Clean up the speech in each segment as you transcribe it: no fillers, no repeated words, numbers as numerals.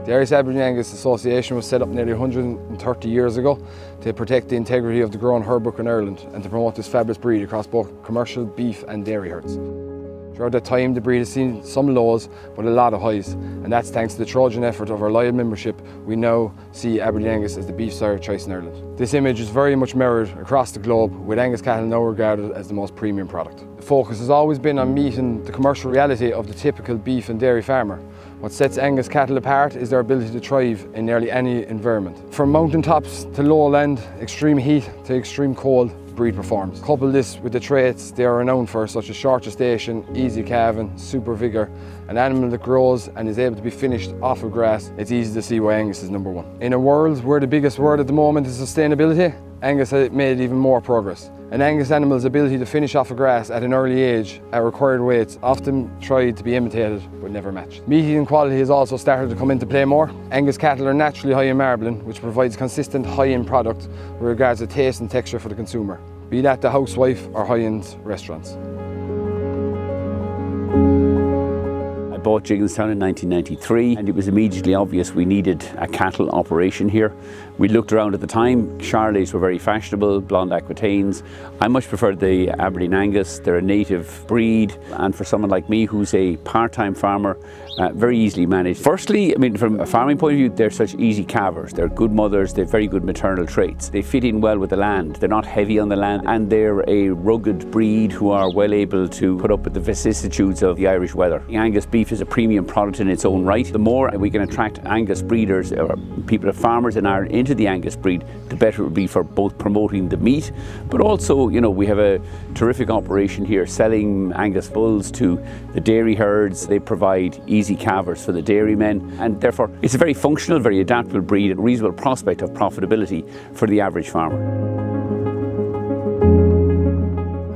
The Irish Aberdeen-Angus Association was set up nearly 130 years ago to protect the integrity of the growing herd book in Ireland and to promote this fabulous breed across both commercial, beef and dairy herds. Throughout that time, the breed has seen some lows, but a lot of highs, and that's thanks to the Trojan effort of our loyal membership. We now see Aberdeen-Angus as the beef sire choice in Ireland. This image is very much mirrored across the globe, with Angus cattle now regarded as the most premium product. The focus has always been on meeting the commercial reality of the typical beef and dairy farmer. What sets Angus cattle apart is their ability to thrive in nearly any environment. From mountain tops to lowland, extreme heat to extreme cold, breed performs. Couple this with the traits they are renowned for, such as short gestation, easy calving, super vigour, an animal that grows and is able to be finished off of grass. It's easy to see why Angus is number one. In a world where the biggest word at the moment is sustainability, Angus has made even more progress. An Angus animal's ability to finish off of grass at an early age at required weights often tried to be imitated but never matched. Meat eating quality has also started to come into play more. Angus cattle are naturally high in marbling, which provides consistent high-end product with regards to taste and texture for the consumer, be that the housewife or high-end restaurants. I bought Jigginstown in 1993 and it was immediately obvious we needed a cattle operation here. We looked around at the time. Charolais were very fashionable, blonde Aquitaines. I much preferred the Aberdeen Angus. They're a native breed, and for someone like me who's a part-time farmer, very easily managed. Firstly, I mean, from a farming point of view, they're such easy calvers. They're good mothers, they've very good maternal traits. They fit in well with the land. They're not heavy on the land, and they're a rugged breed who are well able to put up with the vicissitudes of the Irish weather. Angus beef is a premium product in its own right. The more we can attract Angus breeders or people, farmers in Ireland, into the Angus breed, the better it would be for both promoting the meat, but also, you know, we have a terrific operation here selling Angus bulls to the dairy herds. They provide easy calvers for the dairymen, and therefore it's a very functional, very adaptable breed and reasonable prospect of profitability for the average farmer.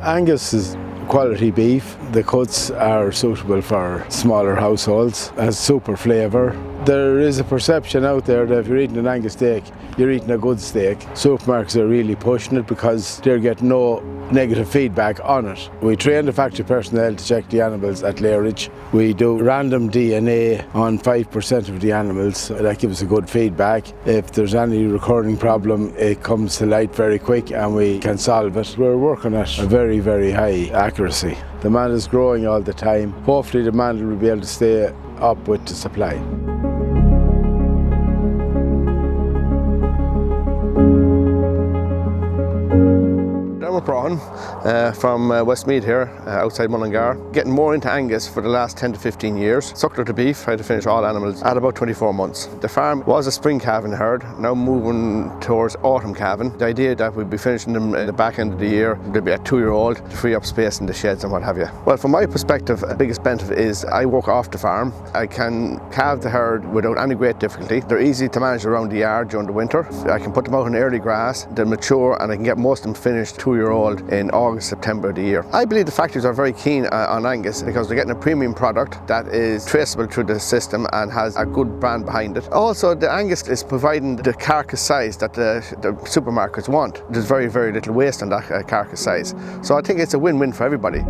Angus is quality beef. The cuts are suitable for smaller households, has super flavour. There is a perception out there that if you're eating an Angus steak, you're eating a good steak. Supermarkets are really pushing it because they're getting no negative feedback on it. We train the factory personnel to check the animals at layerage. We do random DNA on 5% of the animals. That gives us a good feedback. If there's any recurring problem, it comes to light very quick and we can solve it. We're working at a very, very high accuracy. Demand is growing all the time. Hopefully demand will be able to stay up with the supply. Prawn from Westmeath here, outside Mullingar. Getting more into Angus for the last 10 to 15 years. Suckler to beef, tried to finish all animals at about 24 months. The farm was a spring calving herd, now moving towards autumn calving. The idea that we'd be finishing them at the back end of the year, they'd be a 2-year-old to free up space in the sheds and what have you. Well, from my perspective, the biggest benefit is I work off the farm. I can calve the herd without any great difficulty. They're easy to manage around the yard during the winter. I can put them out in early grass, they're mature, and I can get most of them finished 2-year-old in August, September of the year. I believe the factories are very keen on Angus because they're getting a premium product that is traceable through the system and has a good brand behind it. Also, the Angus is providing the carcass size that the supermarkets want. There's very, very little waste on that carcass size. So I think it's a win-win for everybody.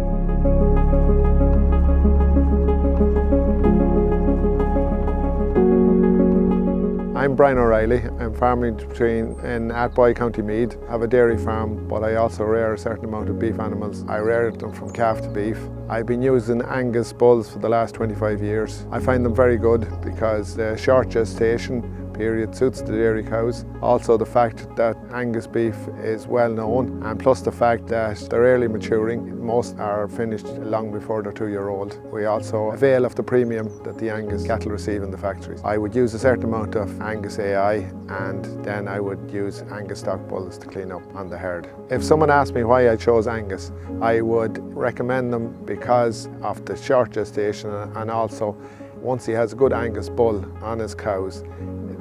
I'm Brian O'Reilly. I'm farming in Athboy, County Meath. I have a dairy farm, but I also rear a certain amount of beef animals. I rear them from calf to beef. I've been using Angus bulls for the last 25 years. I find them very good because the short gestation period suits the dairy cows. Also the fact that Angus beef is well known, and plus the fact that they're early maturing. Most are finished long before they're 2-year-old. We also avail of the premium that the Angus cattle receive in the factories. I would use a certain amount of Angus AI, and then I would use Angus stock bulls to clean up on the herd. If someone asked me why I chose Angus, I would recommend them because of the short gestation, and also once he has a good Angus bull on his cows,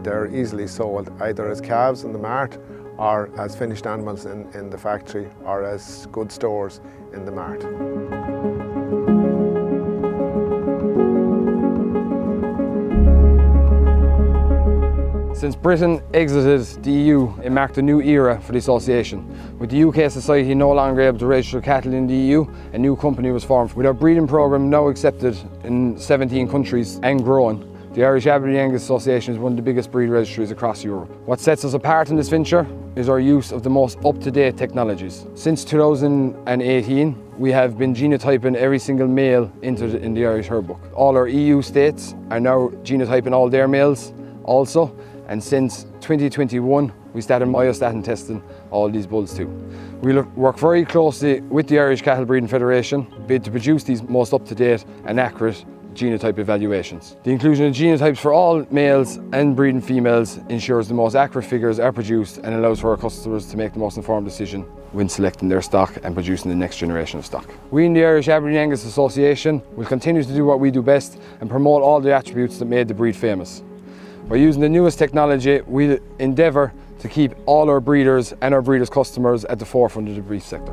they're easily sold either as calves in the mart or as finished animals in the factory or as good stores in the mart. Since Britain exited the EU, it marked a new era for the association. With the UK society no longer able to register cattle in the EU, a new company was formed. With our breeding programme now accepted in 17 countries and growing, The Irish Aberdeen-Angus Association is one of the biggest breed registries across Europe. What sets us apart in this venture is our use of the most up-to-date technologies. Since 2018, we have been genotyping every single male in the Irish herd book. All our EU states are now genotyping all their males also, and since 2021, we started myostatin testing all these bulls too. We work very closely with the Irish Cattle Breeding Federation to produce these most up-to-date and accurate genotype evaluations. The inclusion of genotypes for all males and breeding females ensures the most accurate figures are produced and allows for our customers to make the most informed decision when selecting their stock and producing the next generation of stock. We in the Irish Aberdeen-Angus Association will continue to do what we do best and promote all the attributes that made the breed famous. By using the newest technology, we endeavour to keep all our breeders and our breeders' customers at the forefront of the beef sector.